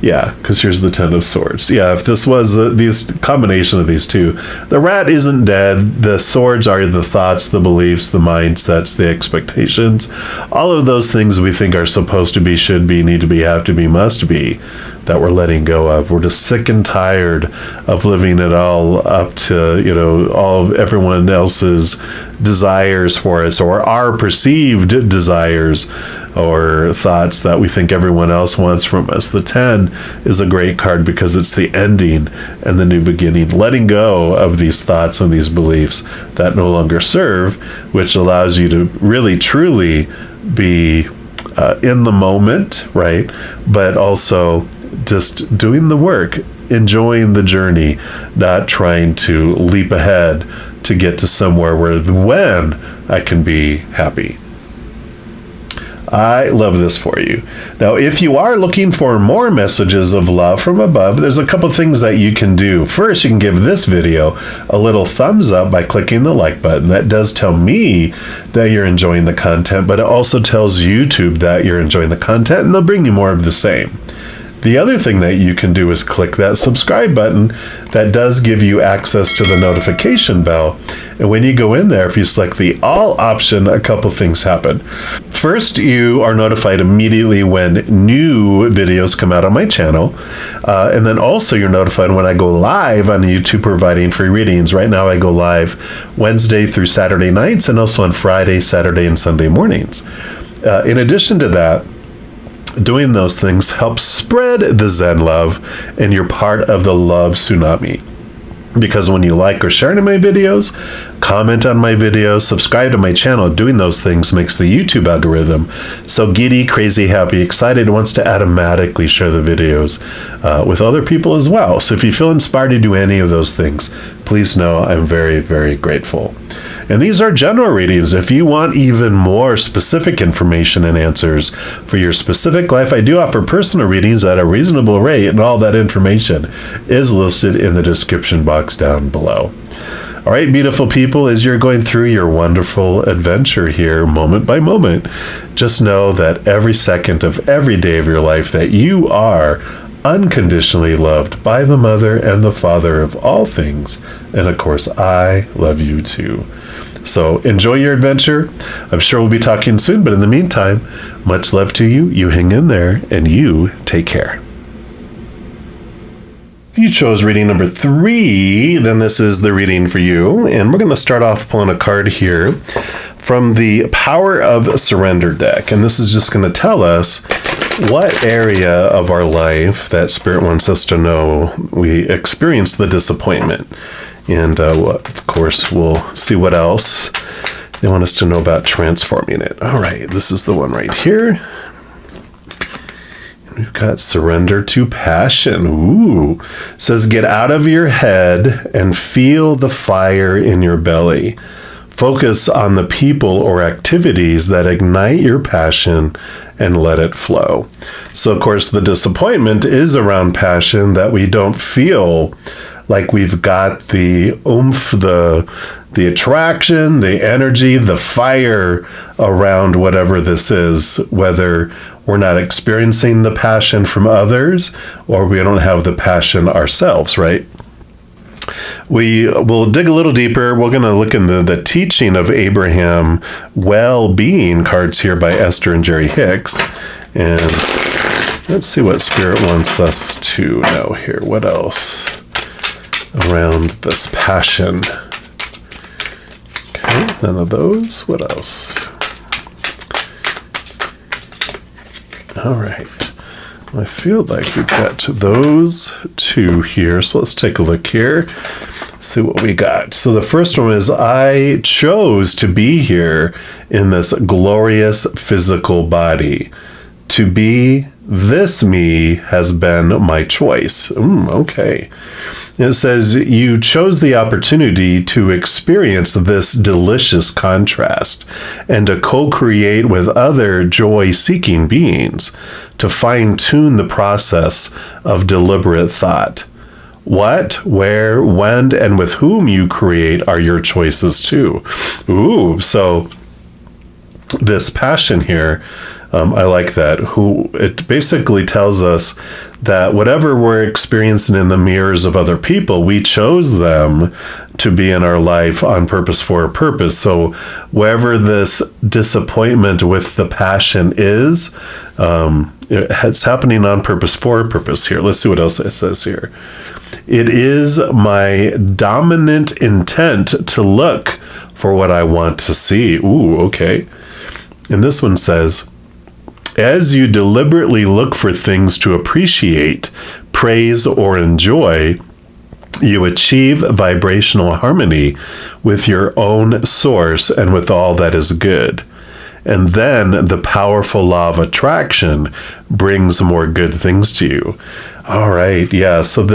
Yeah, because here's the Ten of Swords. Yeah, if this was these combination of these two, the rat isn't dead. The swords are the thoughts, the beliefs, the mindsets, the expectations. All of those things we think are supposed to be, should be, need to be, have to be, must be, that we're letting go of. We're just sick and tired of living it all up to, all of everyone else's desires for us, or our perceived desires or thoughts that we think everyone else wants from us. The 10 is a great card because it's the ending and the new beginning, letting go of these thoughts and these beliefs that no longer serve, which allows you to really, truly be in the moment, right? But also just doing the work, enjoying the journey, not trying to leap ahead to get to somewhere where when I can be happy. I love this for you. Now, if you are looking for more messages of love from above, there's a couple things that you can do. First, you can give this video a little thumbs up by clicking the like button. That does tell me that you're enjoying the content, but it also tells YouTube that you're enjoying the content, and they'll bring you more of the same. The other thing that you can do is click that subscribe button. That does give you access to the notification bell. And when you go in there, if you select the all option, a couple things happen. First, you are notified immediately when new videos come out on my channel. And then also you're notified when I go live on YouTube providing free readings. Right now I go live Wednesday through Saturday nights and also on Friday, Saturday, and Sunday mornings. In addition to that, doing those things helps spread the Zen love, and you're part of the Love Tsunami. Because when you like or share my videos, comment on my videos, subscribe to my channel, doing those things makes the YouTube algorithm so giddy, crazy, happy, excited, wants to automatically share the videos with other people as well. So if you feel inspired to do any of those things, please know I'm very, very grateful. And these are general readings. If you want even more specific information and answers for your specific life, I do offer personal readings at a reasonable rate, and all that information is listed in the description box down below. All right, beautiful people, as you're going through your wonderful adventure here, moment by moment, just know that every second of every day of your life that you are unconditionally loved by the Mother and the Father of all things. And of course, I love you too. So enjoy your adventure. I'm sure we'll be talking soon, but in the meantime, much love to you. You hang in there, and you take care. If you chose reading number 3, then this is the reading for you. And we're going to start off pulling a card here from the Power of Surrender deck. And this is just going to tell us what area of our life that Spirit wants us to know we experienced the disappointment. And of course, we'll see what else they want us to know about transforming it. All right, this is the one right here. And we've got surrender to passion. Ooh, it says get out of your head and feel the fire in your belly. Focus on the people or activities that ignite your passion and let it flow. So, of course, the disappointment is around passion, that we don't feel like we've got the oomph, the attraction, the energy, the fire around whatever this is, whether we're not experiencing the passion from others or we don't have the passion ourselves, right? We will dig a little deeper. We're going to look in the teaching of Abraham well-being cards here by Esther and Jerry Hicks. And let's see what Spirit wants us to know here. What else around this passion? Okay, none of those. What else? All right. I feel like we've got those 2 here. So let's take a look here. See what we got. So the first one is, I chose to be here in this glorious physical body. To be this me has been my choice. Okay. It says you chose the opportunity to experience this delicious contrast and to co-create with other joy-seeking beings, to fine-tune the process of deliberate thought. What, where, when, and with whom you create are your choices too. Ooh, so this passion here, I like that. It basically tells us that whatever we're experiencing in the mirrors of other people, we chose them to be in our life on purpose for a purpose. So wherever this disappointment with the passion is, it's happening on purpose for a purpose here. Let's see what else it says here. It is my dominant intent to look for what I want to see. Ooh, okay. And this one says, as you deliberately look for things to appreciate, praise, or enjoy, you achieve vibrational harmony with your own source and with all that is good. And then the powerful law of attraction brings more good things to you. All right. Yeah. So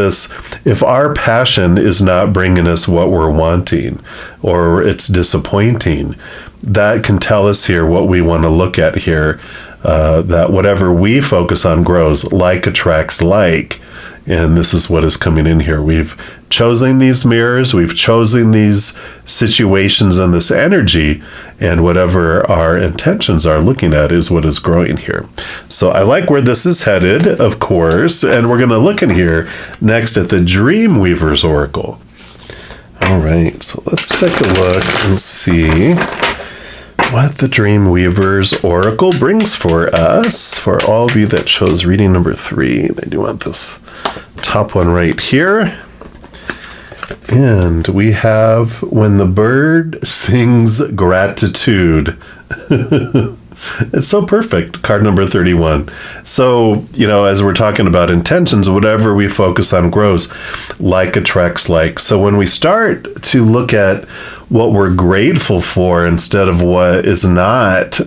if our passion is not bringing us what we're wanting, or it's disappointing, that can tell us here what we want to look at here, that whatever we focus on grows. Like attracts like. And this is what is coming in here. We've chosen these mirrors, we've chosen these situations and this energy, and whatever our intentions are looking at is what is growing here. So I like where this is headed, of course, and we're going to look in here next at the Dreamweaver's Oracle. All right, so let's take a look and see what the Dreamweaver's Oracle brings for us. For all of you that chose reading number 3, I do want this top one right here. And we have When the Bird Sings Gratitude. It's so perfect. Card number 31. So, as we're talking about intentions, whatever we focus on grows. Like attracts like. So when we start to look at what we're grateful for instead of what is not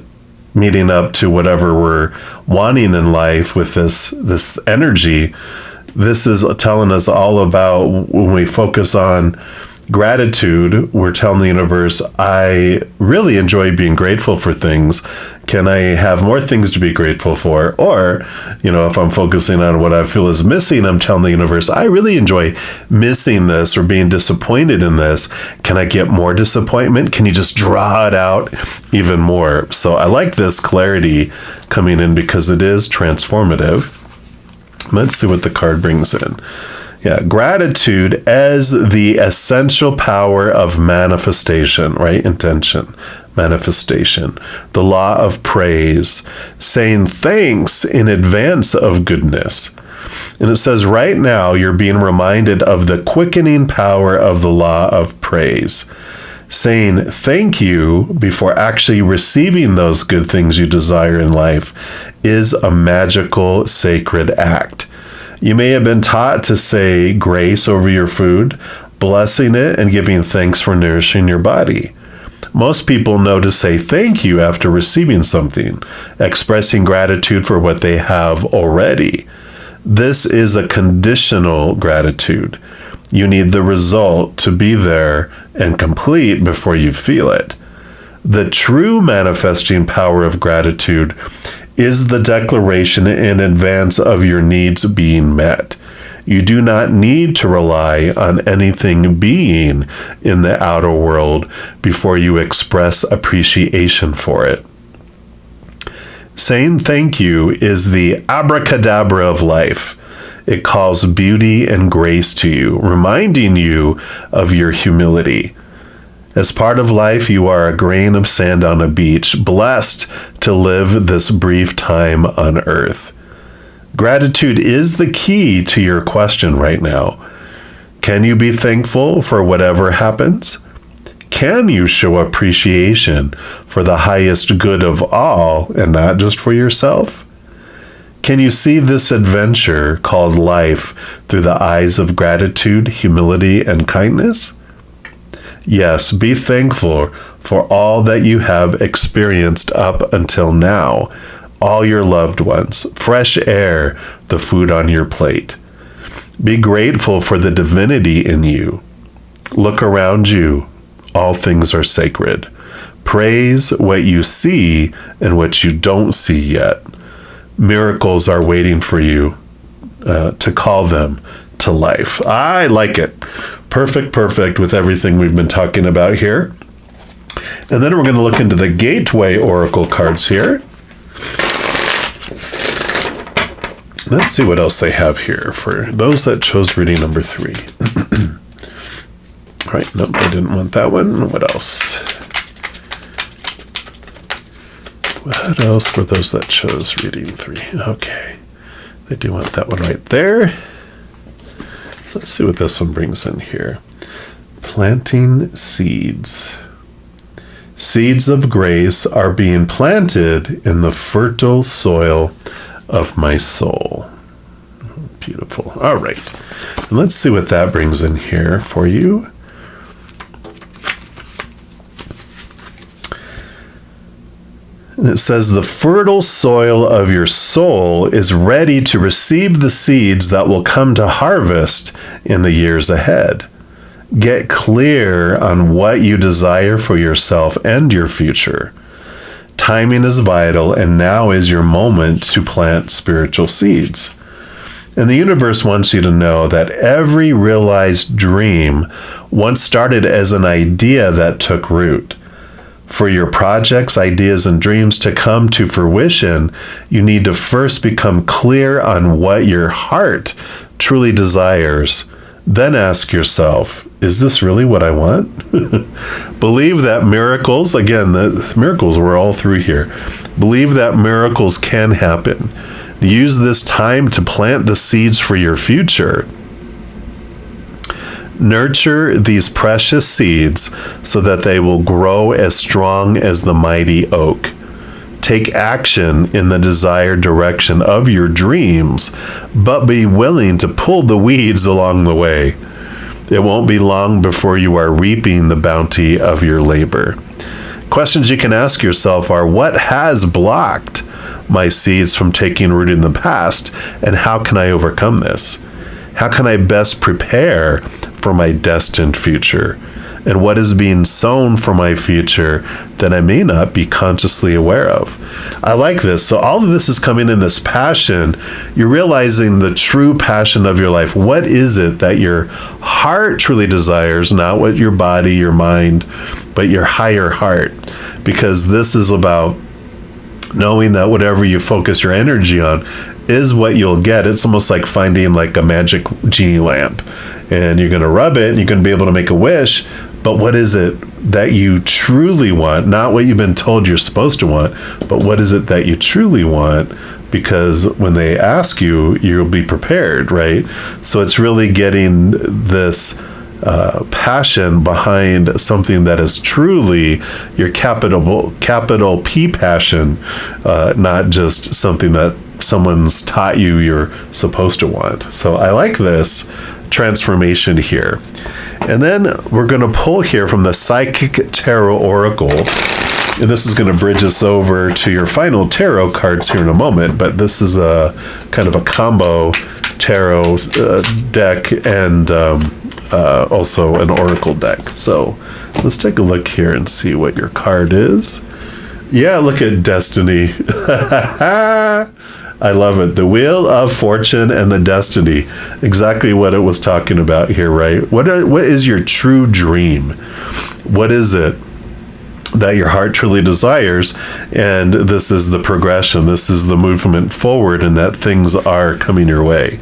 meeting up to whatever we're wanting in life with this energy, this is telling us all about when we focus on gratitude, we're telling the universe, I really enjoy being grateful for things. Can I have more things to be grateful for? Or, if I'm focusing on what I feel is missing, I'm telling the universe, I really enjoy missing this or being disappointed in this. Can I get more disappointment? Can you just draw it out even more? So I like this clarity coming in because it is transformative. Let's see what the card brings in. Yeah, gratitude as the essential power of manifestation, right? Intention, manifestation, the law of praise, saying thanks in advance of goodness. And it says right now you're being reminded of the quickening power of the law of praise. Saying thank you before actually receiving those good things you desire in life is a magical, sacred act. You may have been taught to say grace over your food, blessing it and giving thanks for nourishing your body. Most people know to say thank you after receiving something, expressing gratitude for what they have already. This is a conditional gratitude. You need the result to be there and complete before you feel it. The true manifesting power of gratitude is the declaration in advance of your needs being met. You do not need to rely on anything being in the outer world before you express appreciation for it. Saying thank you is the abracadabra of life. It calls beauty and grace to you, reminding you of your humility. As part of life, you are a grain of sand on a beach, blessed to live this brief time on earth. Gratitude is the key to your question right now. Can you be thankful for whatever happens? Can you show appreciation for the highest good of all and not just for yourself? Can you see this adventure called life through the eyes of gratitude, humility, and kindness? Yes, be thankful for all that you have experienced up until now, all your loved ones, fresh air, the food on your plate. Be grateful for the divinity in you. Look around you. All things are sacred. Praise what you see and what you don't see yet. Miracles are waiting for you to call them to life. I like it. Perfect with everything we've been talking about here. And then we're going to look into the Gateway Oracle cards here. Let's see what else they have here for those that chose reading number 3. All right, nope, I didn't want that one. What else? What else for those that chose reading 3? Okay, they do want that one right there. Let's see what this one brings in here. Planting seeds. Seeds of grace are being planted in the fertile soil of my soul. Beautiful. All right. And let's see what that brings in here for you. And it says, the fertile soil of your soul is ready to receive the seeds that will come to harvest in the years ahead. Get clear on what you desire for yourself and your future. Timing is vital, and now is your moment to plant spiritual seeds. And the universe wants you to know that every realized dream once started as an idea that took root. For your projects, ideas, and dreams to come to fruition, you need to first become clear on what your heart truly desires. Then ask yourself, is this really what I want? Believe that miracles, again, the miracles were all through here. Believe that miracles can happen. Use this time to plant the seeds for your future. Nurture these precious seeds so that they will grow as strong as the mighty oak. Take action in the desired direction of your dreams, but be willing to pull the weeds along the way. It won't be long before you are reaping the bounty of your labor. Questions you can ask yourself are, what has blocked my seeds from taking root in the past, and how can I overcome this? How can I best prepare for my destined future? And what is being sown for my future that I may not be consciously aware of? I like this. So all of this is coming in this passion. You're realizing the true passion of your life. What is it that your heart truly desires, not what your body, your mind, but your higher heart? Because this is about knowing that whatever you focus your energy on is what you'll get. It's almost like finding like a magic genie lamp, and you're going to rub it and you're going to be able to make a wish. But what is it that you truly want? Not what you've been told you're supposed to want, but what is it that you truly want? Because when they ask you, you'll be prepared, right? So it's really getting this passion behind something that is truly your capital P passion, not just something that someone's taught you you're supposed to want. So I like this transformation here. And then we're going to pull here from the Psychic Tarot Oracle. And this is going to bridge us over to your final tarot cards here in a moment. But this is a kind of a combo tarot deck and also an oracle deck. So let's take a look here and see what your card is. Yeah, look at Destiny. I love it. The Wheel of Fortune and the Destiny. Exactly what it was talking about here, right? What is your true dream? What is it that your heart truly desires? And this is the progression. This is the movement forward, and that things are coming your way.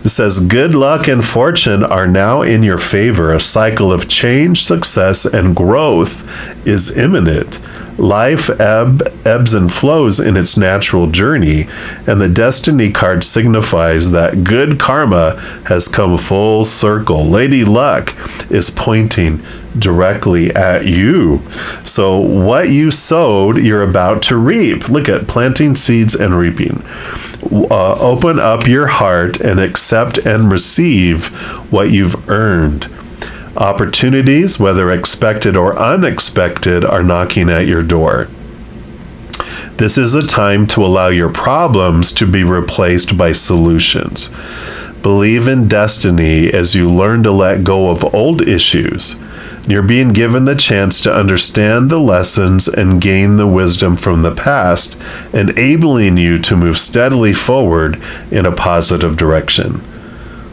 It says, good luck and fortune are now in your favor. A cycle of change, success, and growth is imminent. Life ebbs and flows in its natural journey, and the Destiny card signifies that good karma has come full circle. Lady Luck is pointing directly at you. So what you sowed, you're about to reap. Look at planting seeds and reaping. Open up your heart and accept and receive what you've earned. Opportunities, whether expected or unexpected, are knocking at your door. This is a time to allow your problems to be replaced by solutions. Believe in destiny as you learn to let go of old issues. You're being given the chance to understand the lessons and gain the wisdom from the past, enabling you to move steadily forward in a positive direction.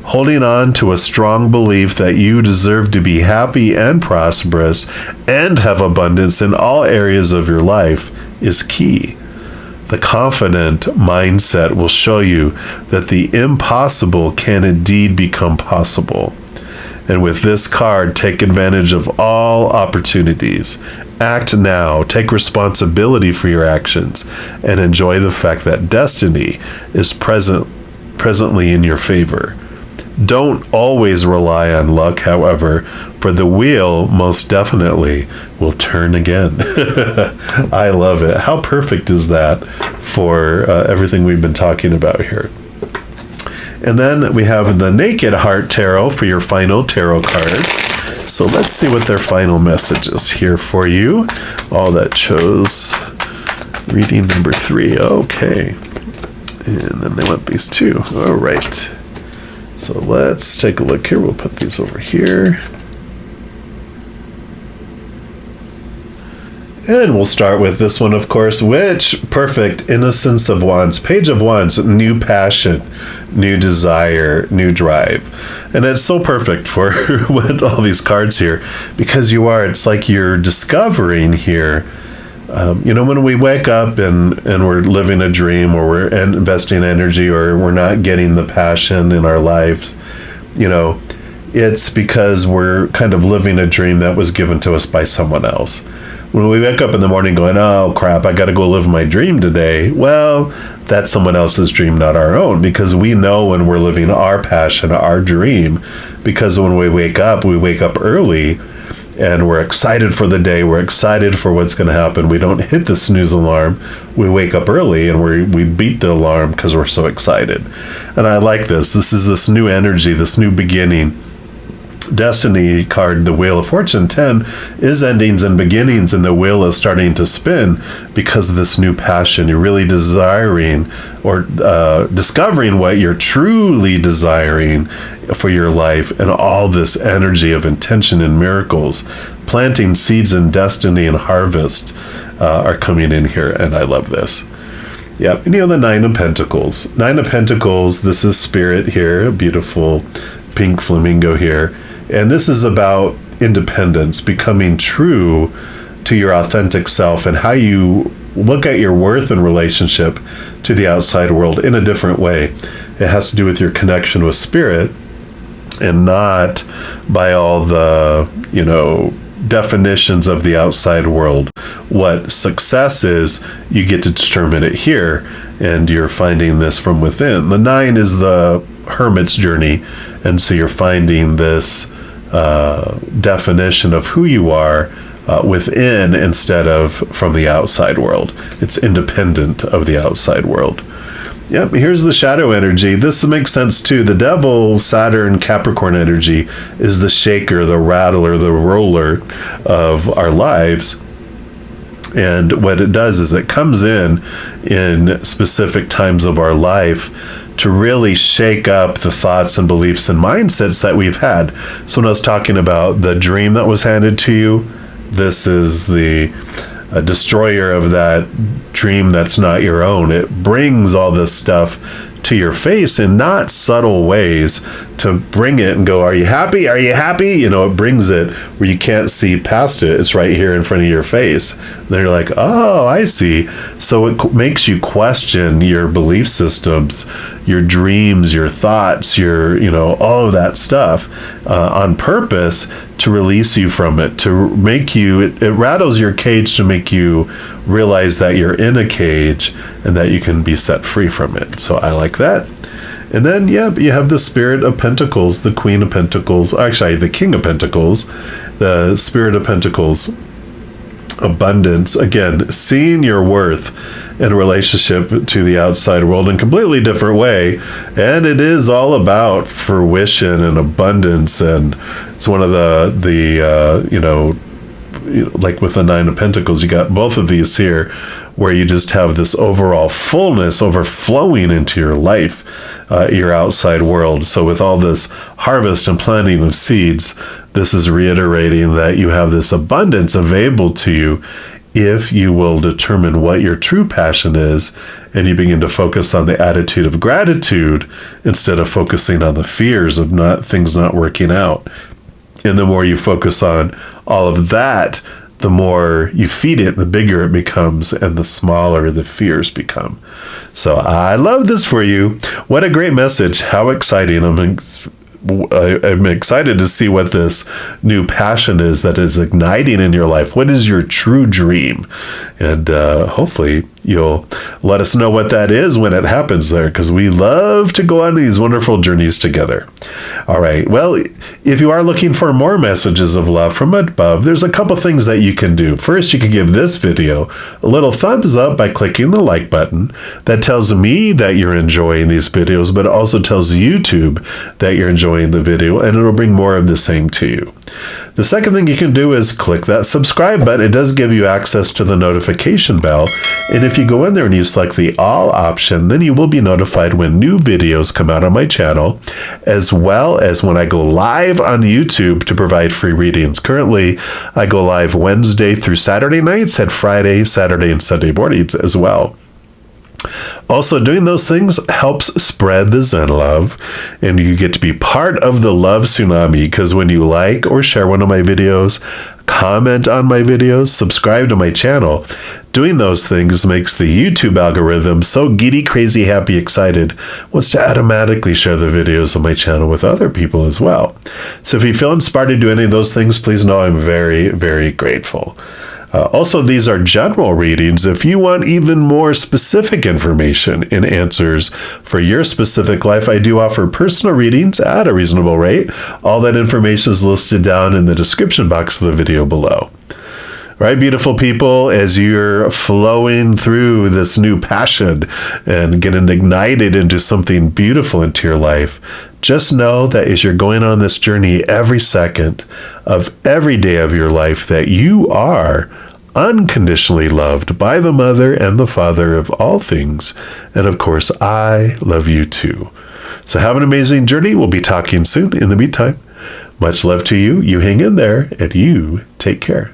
Holding on to a strong belief that you deserve to be happy and prosperous and have abundance in all areas of your life is key. The confident mindset will show you that the impossible can indeed become possible. And with this card, take advantage of all opportunities. Act now, take responsibility for your actions, and enjoy the fact that destiny is presently in your favor. Don't always rely on luck, however, for the wheel most definitely will turn again. I love it. How perfect is that for everything we've been talking about here? And then we have the Naked Heart Tarot for your final tarot cards. So let's see what their final message is here for you. All that chose Reading number 3. Okay. And then they want these 2. All right. So let's take a look here. We'll put these over here. And we'll start with this one, of course, which, perfect, Innocence of Wands, Page of Wands, new passion, new desire, new drive. And it's so perfect for with all these cards here, because it's like you're discovering here, when we wake up and we're living a dream, or we're investing energy, or we're not getting the passion in our lives, it's because we're kind of living a dream that was given to us by someone else. When we wake up in the morning going, oh crap, I got to go live my dream today. Well, that's someone else's dream, not our own, because we know when we're living our passion, our dream, because when we wake up early and we're excited for the day. We're excited for what's going to happen. We don't hit the snooze alarm. We wake up early and we beat the alarm because we're so excited. And I like this. This is this new energy, this new beginning. Destiny card, the Wheel of Fortune 10, is endings and beginnings, and the wheel is starting to spin because of this new passion. You're really desiring or discovering what you're truly desiring for your life, and all this energy of intention and miracles, planting seeds in destiny and harvest are coming in here, and I love this. Yep, and the Nine of Pentacles. Nine of Pentacles, this is Spirit here, a beautiful pink flamingo here. And this is about independence, becoming true to your authentic self, and how you look at your worth and relationship to the outside world in a different way. It has to do with your connection with Spirit, and not by all the, definitions of the outside world. What success is, you get to determine it here, and you're finding this from within. The 9 is the hermit's journey, and so you're finding this definition of who you are within, instead of from the outside world. It's independent of the outside world. Yep, here's the shadow energy. This makes sense too. The Devil, Saturn, Capricorn energy is the shaker, the rattler, the roller of our lives. And what it does is it comes in specific times of our life to really shake up the thoughts and beliefs and mindsets that we've had. So when I was talking about the dream that was handed to you, this is the destroyer of that dream that's not your own. It brings all this stuff to your face in not subtle ways to bring it and go, are you happy? Are you happy? It brings it where you can't see past it. It's right here in front of your face. Then you're like, oh, I see. So it makes you question your belief systems, your dreams, your thoughts, your, all of that stuff on purpose to release you from it, to make you, it rattles your cage to make you realize that you're in a cage and that you can be set free from it. So I like that. And then, you have the Spirit of Pentacles, the Queen of Pentacles, actually the King of Pentacles, the Spirit of Pentacles, abundance. Again, seeing your worth in relationship to the outside world in a completely different way. And it is all about fruition and abundance. And it's one of like with the Nine of Pentacles, you got both of these here, where you just have this overall fullness overflowing into your life, your outside world. So with all this harvest and planting of seeds, this is reiterating that you have this abundance available to you if you will determine what your true passion is, and you begin to focus on the attitude of gratitude instead of focusing on the fears of things not working out. And the more you focus on all of that, the more you feed it, the bigger it becomes, and the smaller the fears become. So I love this for you. What a great message. How exciting. I'm excited to see what this new passion is that is igniting in your life. What is your true dream? And hopefully you'll let us know what that is when it happens there, because we love to go on these wonderful journeys together. All right. Well, if you are looking for more messages of love from above, there's a couple things that you can do. First, you can give this video a little thumbs up by clicking the like button. That tells me that you're enjoying these videos, but it also tells YouTube that you're enjoying the video, and it'll bring more of the same to you. The second thing you can do is click that subscribe button. It does give you access to the notification bell. And if you go in there and you select the all option, then you will be notified when new videos come out on my channel, as well as when I go live on YouTube to provide free readings. Currently, I go live Wednesday through Saturday nights and Friday, Saturday, and Sunday mornings as well. Also, doing those things helps spread the Zen love, and you get to be part of the Love Tsunami, because when you like or share one of my videos, comment on my videos, subscribe to my channel, doing those things makes the YouTube algorithm so giddy, crazy, happy, excited, wants to automatically share the videos on my channel with other people as well. So if you feel inspired to do any of those things, please know I'm very, very grateful. Also, these are general readings. If you want even more specific information and answers for your specific life, I do offer personal readings at a reasonable rate. All that information is listed down in the description box of the video below. All right, beautiful people, as you're flowing through this new passion and getting ignited into something beautiful into your life, just know that as you're going on this journey every second of every day of your life, that you are unconditionally loved by the Mother and the Father of all things. And of course, I love you too. So have an amazing journey. We'll be talking soon. In the meantime, much love to you. You hang in there and you take care.